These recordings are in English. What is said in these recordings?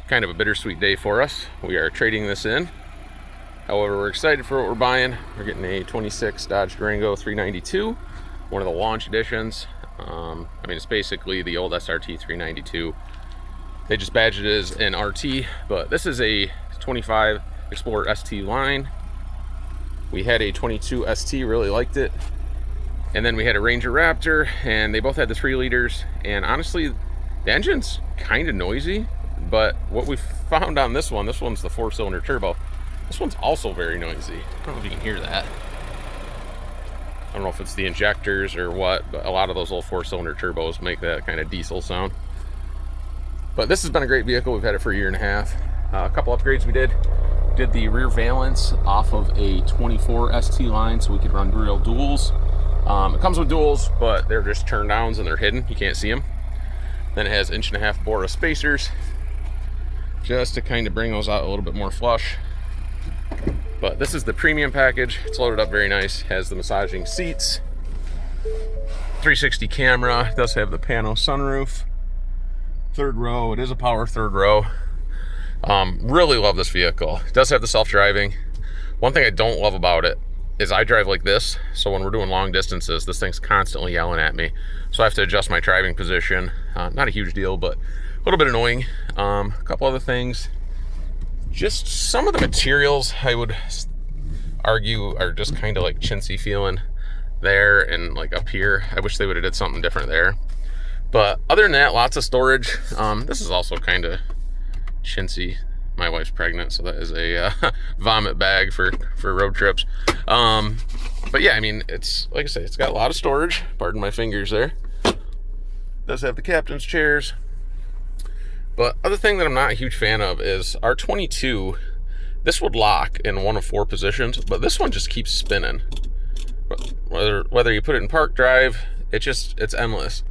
kind of a bittersweet day for us. We are trading this in. However, we're excited for what we're buying. We're getting a 26 Dodge Durango 392, one of the launch editions. I mean, it's basically the old SRT 392. They just badged it as an RT, but this is a 25 Explorer ST line. We had a 22 ST, really liked it. And then we had a Ranger Raptor, and they both had the 3 liters. And honestly, the engine's kind of noisy, but what we found on this one's the 4-cylinder turbo. This one's also very noisy. I don't know if you can hear that. I don't know if it's the injectors or what, but a lot of those old 4-cylinder turbos make that kind of diesel sound. But this has been a great vehicle. We've had it for a year and a half. A couple upgrades we did the rear valance off of a 24 ST line so we could run real duals. It comes with duals, but they're just turn downs and they're hidden. You can't see them. Then it has 1.5-inch Bora spacers just to kind of bring those out a little bit more flush. But this is the premium package. It's loaded up very nice. Has the massaging seats, 360 camera. It does have the pano sunroof, 3rd row. It is a power 3rd row. Really love this vehicle. It does have the self-driving. One thing I don't love about it is I drive like this, so when we're doing long distances, this thing's constantly yelling at me. So I have to adjust my driving position. Not a huge deal, but a little bit annoying. A couple other things. Just some of the materials I would argue are just kind of like chintzy feeling there and like up here. I wish they would have did something different there. But other than that, lots of storage. This is also kind of chintzy. My wife's pregnant, so that is a vomit bag for road trips. But yeah, I mean, it's like I say, it's got a lot of storage. Pardon my fingers there. It does have the captain's chairs. But other thing that I'm not a huge fan of is our 22. This would lock in one of 4 positions, but this one just keeps spinning. Whether you put it in park drive, it's endless.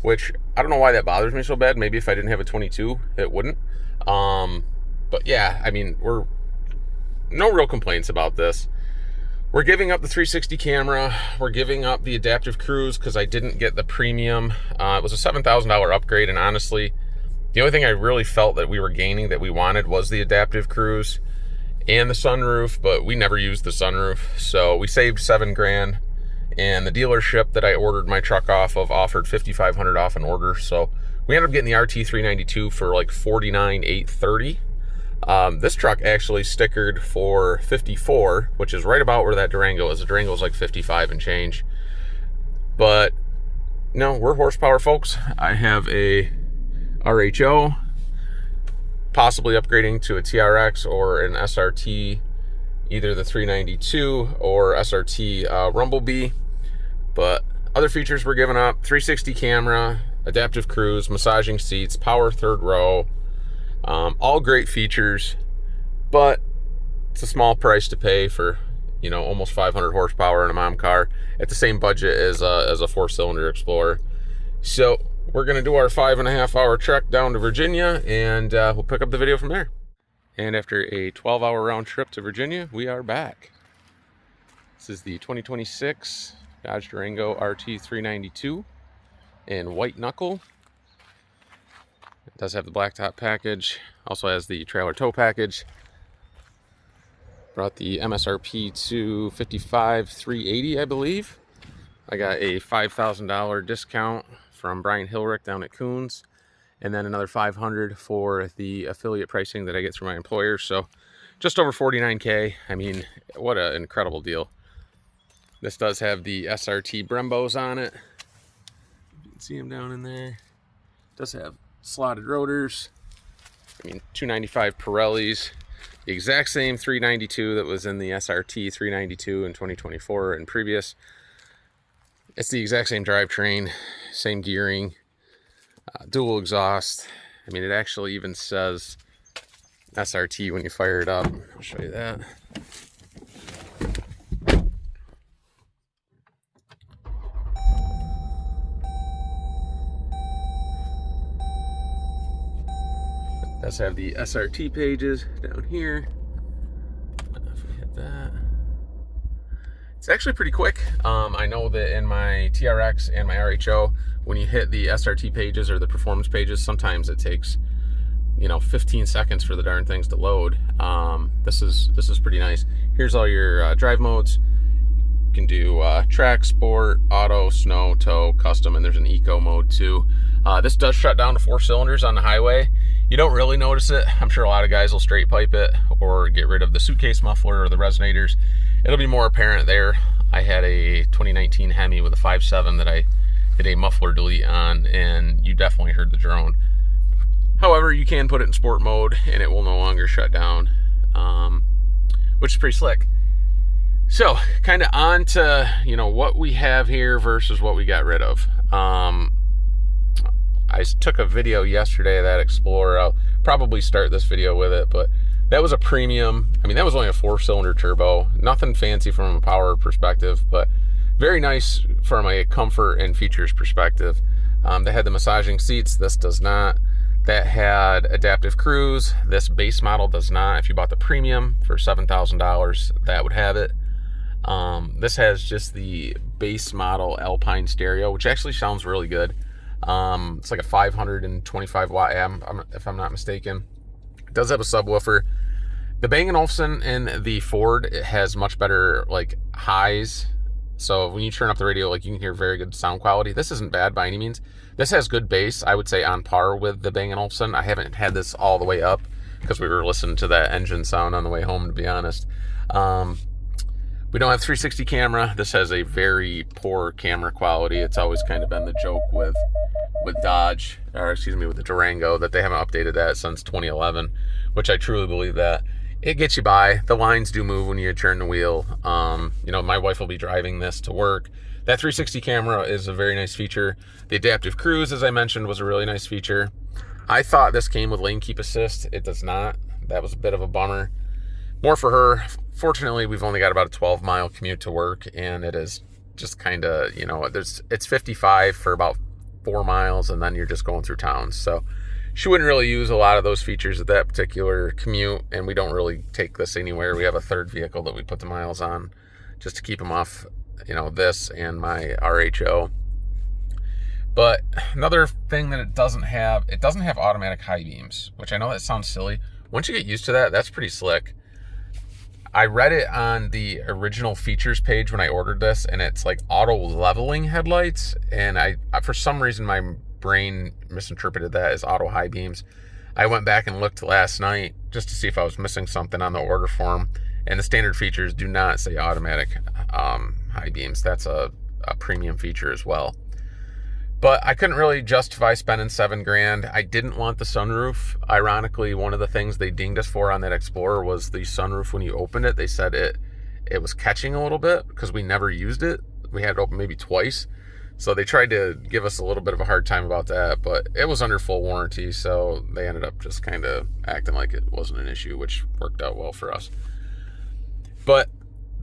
Which I don't know why that bothers me so bad. Maybe if I didn't have a 22, it wouldn't. But yeah, I mean, we're no real complaints about this. We're giving up the 360 camera. We're giving up the adaptive cruise because I didn't get the premium. It was a $7,000 upgrade, and honestly, the only thing I really felt that we were gaining that we wanted was the adaptive cruise and the sunroof, but we never used the sunroof, so we saved $7,000. And the dealership that I ordered my truck off of offered $5,500 off an order, so we ended up getting the RT 392 for like $49,830. This truck actually stickered for $54,000, which is right about where that Durango is. The Durango is like $55,000 and change. But no, we're horsepower folks. I have a RHO, possibly upgrading to a TRX or an SRT, either the 392 or SRT Rumblebee. But other features we're giving up: 360 camera, adaptive cruise, massaging seats, power 3rd row. All great features, but it's a small price to pay for, you know, almost 500 horsepower in a mom car at the same budget as a 4-cylinder Explorer. So we're gonna do our 5.5-hour trek down to Virginia, and we'll pick up the video from there. And after a 12-hour round trip to Virginia, we are back. This is the 2026 Dodge Durango RT 392 in white knuckle. It does have the blacktop package. Also has the trailer tow package. Brought the MSRP to $55,380, I believe. I got a $5,000 discount from Brian Hilrick down at Coons, and then another $500 for the affiliate pricing that I get through my employer. So just over $49K. I mean, what an incredible deal. This does have the SRT Brembos on it. You can see them down in there. It does have slotted rotors. I mean, 295 Pirellis. The exact same 392 that was in the SRT 392 in 2024 and previous. It's the exact same drivetrain, same gearing, dual exhaust. I mean, it actually even says SRT when you fire it up. I'll show you that. It does have the SRT pages down here. If we hit that. It's actually pretty quick. I know that in my TRX and my RHO, when you hit the SRT pages or the performance pages, sometimes it takes 15 seconds for the darn things to load. This is pretty nice. Here's all your drive modes. You can do track, sport, auto, snow, tow, custom, and there's an eco mode too. This does shut down to 4 cylinders on the highway. You don't really notice it. I'm sure a lot of guys will straight pipe it or get rid of the suitcase muffler or the resonators. It'll be more apparent there. I had a 2019 Hemi with a 5.7 that I did a muffler delete on, and you definitely heard the drone. However, you can put it in sport mode and it will no longer shut down, which is pretty slick. So kind of on to, what we have here versus what we got rid of. I took a video yesterday of that Explorer. I'll probably start this video with it, but that was a premium. That was only a 4-cylinder turbo. Nothing fancy from a power perspective, but very nice from a comfort and features perspective. They had the massaging seats. This does not. That had adaptive cruise. This base model does not. If you bought the premium for $7,000, that would have it. This has just the base model Alpine stereo, which actually sounds really good. It's like a 525 watt amp, if I'm not mistaken. It does have a subwoofer. The Bang & Olufsen and the Ford, it has much better highs. So when you turn up the radio, you can hear very good sound quality. This isn't bad by any means. This has good bass, I would say on par with the Bang & Olufsen. I haven't had this all the way up because we were listening to that engine sound on the way home, to be honest. We don't have 360 camera. This has a very poor camera quality. It's always kind of been the joke with Dodge, or excuse me, with the Durango, that they haven't updated that since 2011, which I truly believe that. It gets you by. The lines do move when you turn the wheel. My wife will be driving this to work. That 360 camera is a very nice feature. The adaptive cruise, as I mentioned, was a really nice feature. I thought this came with lane keep assist. It does not. That was a bit of a bummer. More for her. Fortunately, we've only got about a 12-mile commute to work, and it is just kind of, it's 55 for about 4 miles, and then you're just going through towns. So she wouldn't really use a lot of those features at that particular commute, and we don't really take this anywhere. We have a third vehicle that we put the miles on just to keep them off, this and my RHO. But another thing that it doesn't have automatic high beams, which I know that sounds silly. Once you get used to that, that's pretty slick. I read it on the original features page when I ordered this, and it's auto leveling headlights, and I for some reason my brain misinterpreted that as auto high beams. I went back and looked last night just to see if I was missing something on the order form, and the standard features do not say automatic high beams. That's a premium feature as well. But I couldn't really justify spending $7,000. I didn't want the sunroof. Ironically, one of the things they dinged us for on that Explorer was the sunroof. When you opened it, they said it was catching a little bit because we never used it. We had it open maybe twice. So they tried to give us a little bit of a hard time about that, but it was under full warranty, so they ended up just kind of acting like it wasn't an issue, which worked out well for us. But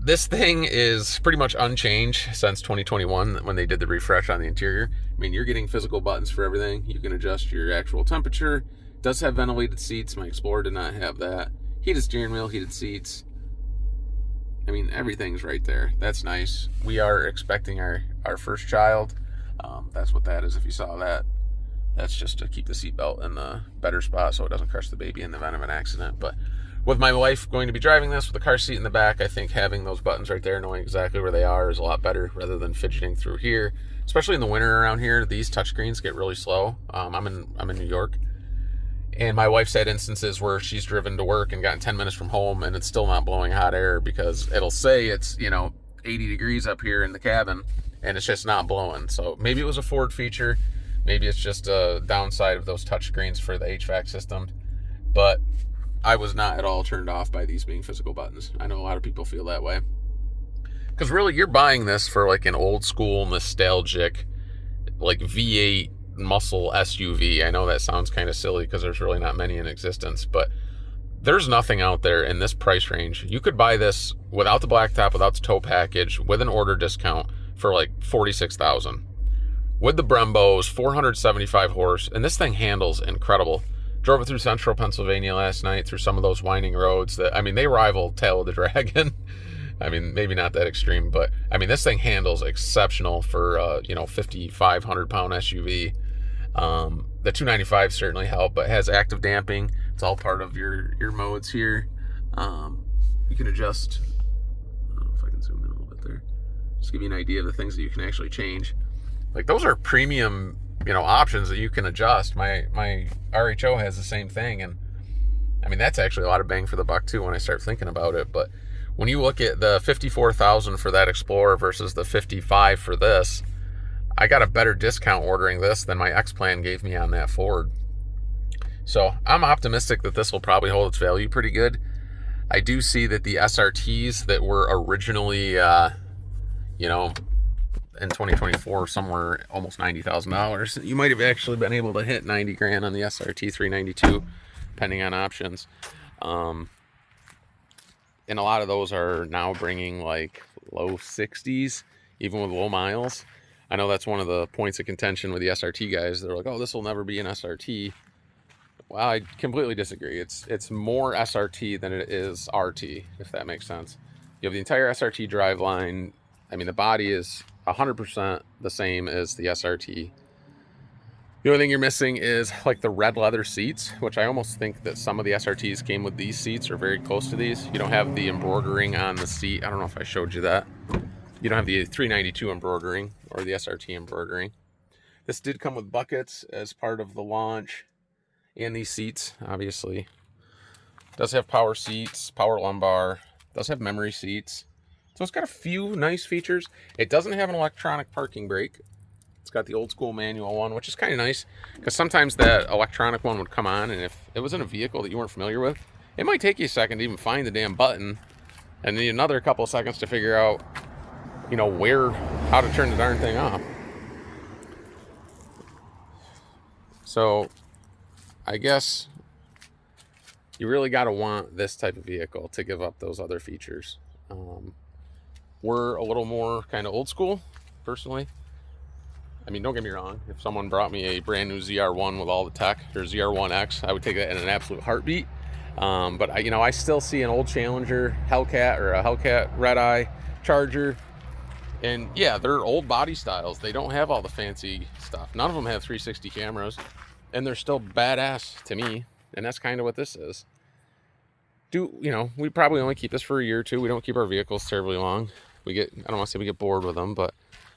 this thing is pretty much unchanged since 2021 when they did the refresh on the interior. You're getting physical buttons for everything. You can adjust your actual temperature. It does have ventilated seats. My Explorer did not have that. Heated steering wheel, heated seats. Everything's right there. That's nice. We are expecting our first child. That's what that is. If you saw that, that's just to keep the seatbelt in the better spot so it doesn't crush the baby in the event of an accident. But with my wife going to be driving this with a car seat in the back, I think having those buttons right there, knowing exactly where they are, is a lot better rather than fidgeting through here. Especially in the winter around here, these touchscreens get really slow. I'm in New York, and my wife's had instances where she's driven to work and gotten 10 minutes from home, and it's still not blowing hot air because it'll say it's 80 degrees up here in the cabin, and it's just not blowing. So maybe it was a Ford feature, maybe it's just a downside of those touchscreens for the HVAC system, but I was not at all turned off by these being physical buttons. I know a lot of people feel that way. Because really, you're buying this for an old school, nostalgic, V8 muscle SUV. I know that sounds kind of silly because there's really not many in existence, but there's nothing out there in this price range. You could buy this without the blacktop, without the tow package, with an order discount for $46,000. With the Brembos, 475 horse, and this thing handles incredible. Drove it through central Pennsylvania last night through some of those winding roads that, they rival Tail of the Dragon. Maybe not that extreme, but this thing handles exceptional for 5,500 pound SUV. The 295 certainly helped, but it has active damping. It's all part of your modes here. You can adjust. I don't know if I can zoom in a little bit there. Just give you an idea of the things that you can actually change. Like, those are premium, options that you can adjust. My RHO has the same thing, and I mean, that's actually a lot of bang for the buck too when I start thinking about it. But when you look at the $54,000 for that Explorer versus the $55,000 for this, I got a better discount ordering this than my X-Plan gave me on that Ford. So I'm optimistic that this will probably hold its value pretty good. I do see that the SRTs that were originally, in 2024, somewhere almost $90,000. You might have actually been able to hit 90 grand on the SRT 392, depending on options. And a lot of those are now bringing like low 60s, even with low miles. I know that's one of the points of contention with the SRT guys. They're like, oh, this will never be an SRT. Well, I completely disagree. It's more SRT than it is RT, if that makes sense. You have the entire SRT driveline. I mean, the body is 100% the same as the SRT. The only thing you're missing is like the red leather seats, which I almost think that some of the SRTs came with these seats or very close to these. You don't have the embroidering on the seat. I don't know if I showed you that. You don't have the 392 embroidering or the SRT embroidering. This did come with buckets as part of the launch, and these seats, obviously. Does have power seats, power lumbar, does have memory seats. So it's got a few nice features. It doesn't have an electronic parking brake. It's got the old school manual one, which is kind of nice, because sometimes that electronic one would come on, and if it was in a vehicle that you weren't familiar with, it might take you a second to even find the damn button, and then another couple of seconds to figure out, how to turn the darn thing off. So I guess you really got to want this type of vehicle to give up those other features. We're a little more kind of old school, personally. I mean, don't get me wrong. If someone brought me a brand new ZR1 with all the tech, or ZR1X, I would take that in an absolute heartbeat. But I still see an old Challenger Hellcat or a Hellcat Red Eye Charger. And yeah, they're old body styles. They don't have all the fancy stuff. None of them have 360 cameras, and they're still badass to me. And that's kind of what this is. We probably only keep this for a year or two. We don't keep our vehicles terribly long. I don't want to say we get bored with them, but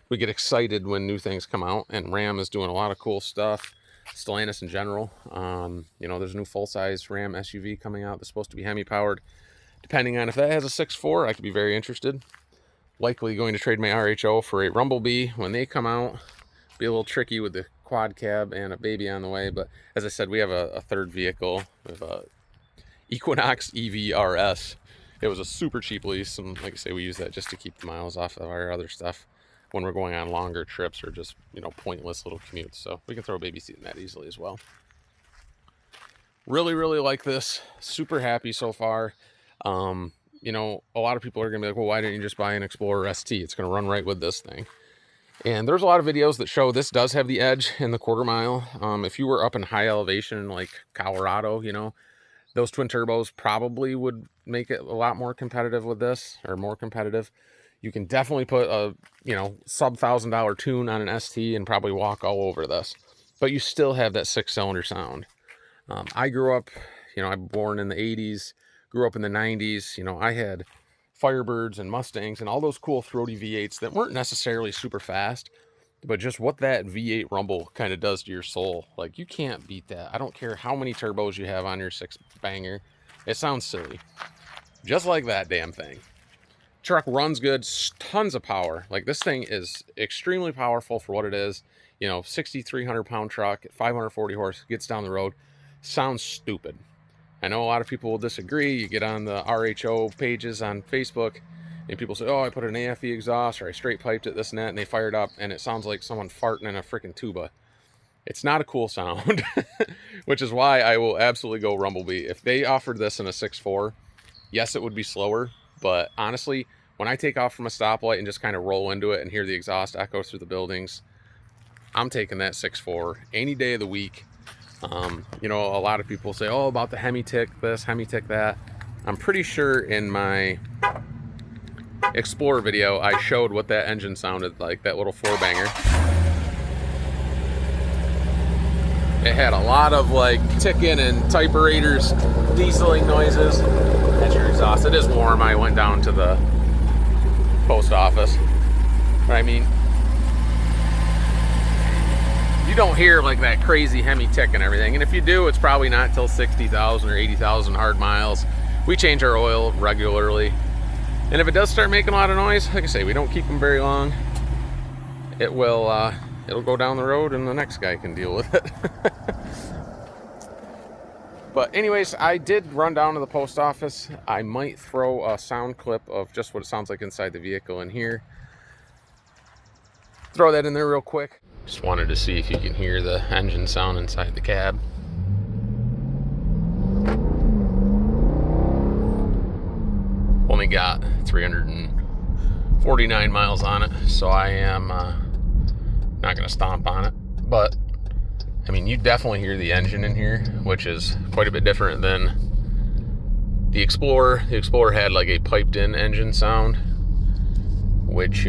we get excited when new things come out, and Ram is doing a lot of cool stuff. Stellantis in general. There's a new full-size Ram SUV coming out that's supposed to be Hemi-powered. Depending on if that has a 6.4, I could be very interested. Likely going to trade my RHO for a Rumblebee when they come out. Be a little tricky with the quad cab and a baby on the way, but as I said, we have a third vehicle. We have a Equinox EV RS. It was a super cheap lease, and like I say, we use that just to keep the miles off of our other stuff when we're going on longer trips or just pointless little commutes. So we can throw a baby seat in that easily as well. Really, really like this. Super happy so far. A lot of people are gonna be like, well, why didn't you just buy an Explorer ST? It's gonna run right with this thing. And there's a lot of videos that show this does have the edge in the quarter mile. If you were up in high elevation like Colorado, those twin turbos probably would make it a lot more competitive with this, or more competitive. You can definitely put a sub $1,000 tune on an ST and probably walk all over this, but you still have that 6-cylinder sound. I grew up, I'm born in the 80s, grew up in the 90s. I had Firebirds and Mustangs and all those cool throaty V8s that weren't necessarily super fast, but just what that V8 rumble kind of does to your soul. Like, you can't beat that. I don't care how many turbos you have on your 6-banger. It sounds silly. Just like that damn thing. Truck runs good, tons of power. Like, this thing is extremely powerful for what it is. 6,300 pound truck, 540 horse, gets down the road. Sounds stupid. I know a lot of people will disagree. You get on the RHO pages on Facebook, and people say, oh, I put an AFE exhaust, or I straight piped it, this and that, and they fired up, and it sounds like someone farting in a freaking tuba. It's not a cool sound, which is why I will absolutely go Rumblebee. If they offered this in a 6.4, yes, it would be slower, but honestly, when I take off from a stoplight and just kind of roll into it and hear the exhaust echo through the buildings, I'm taking that 6.4 any day of the week. A lot of people say, oh, about the Hemi-Tick this, Hemi-Tick that. I'm pretty sure in my Explorer video, I showed what that engine sounded like, that little 4-banger. It had a lot of like ticking and typerators, dieseling noises. That's your exhaust. It is warm. I went down to the post office. But I mean, you don't hear like that crazy Hemi tick and everything. And if you do, it's probably not till 60,000 or 80,000 hard miles. We change our oil regularly. And if it does start making a lot of noise, like I say, we don't keep them very long. It will, it'll go down the road and the next guy can deal with it. But anyways, I did run down to the post office. I might throw a sound clip of just what it sounds like inside the vehicle in here. Throw that in there real quick. Just wanted to see if you can hear the engine sound inside the cab. Only got 349 miles on it, so I am not going to stomp on it. But, I mean, you definitely hear the engine in here, which is quite a bit different than the Explorer. The Explorer had like a piped-in engine sound, which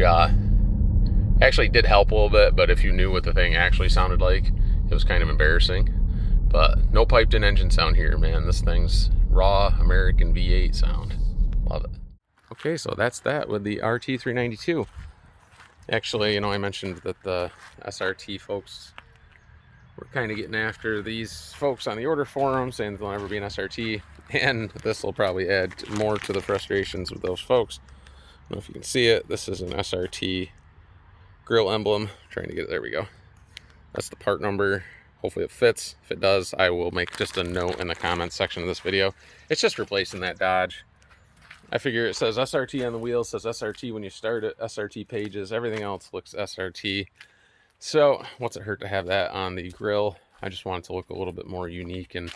actually did help a little bit, but if you knew what the thing actually sounded like, it was kind of embarrassing. But no piped in engine sound here, man. This thing's raw American V8 sound. Love it. Okay, so that's that with the RT392. Actually, you know, I mentioned that the SRT folks were kind of getting after these folks on the order forum, saying that there'll never be an SRT, and this will probably add more to the frustrations with those folks. I don't know if you can see it. This is an SRT grill emblem. Trying to get it. There we go. That's the part number. Hopefully it fits. If it does, I will make just a note in the comments section of this video. It's just replacing that Dodge. I figure it says SRT on the wheel, says SRT when you start it, SRT pages, everything else looks SRT. So what's it hurt to have that on the grill? I just want it to look a little bit more unique and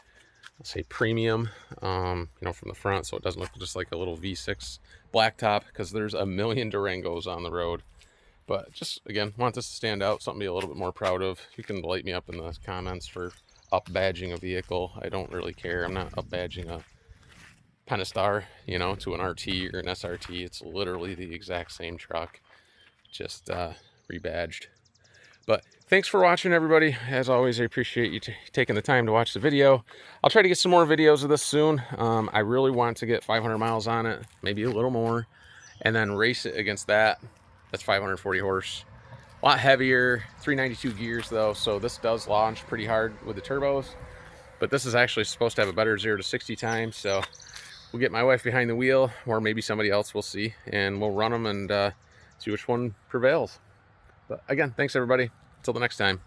I'll say premium, you know, from the front, so it doesn't look just like a little V6 blacktop, because there's a million Durangos on the road. But just, again, want this to stand out, something to be a little bit more proud of. You can light me up in the comments for up-badging a vehicle. I don't really care. I'm not up-badging a Pentastar, you know, to an RT or an SRT. It's literally the exact same truck, just rebadged. But thanks for watching, everybody. As always, I appreciate you taking the time to watch the video. I'll try to get some more videos of this soon. I really want to get 500 miles on it, maybe a little more, and then race it against that. That's 540 horse. A lot heavier, 392 gears though, so this does launch pretty hard with the turbos. But this is actually supposed to have a better 0 to 60 time, so we'll get my wife behind the wheel, or maybe somebody else, we'll see, and we'll run them and see which one prevails. But again, thanks everybody. Until the next time.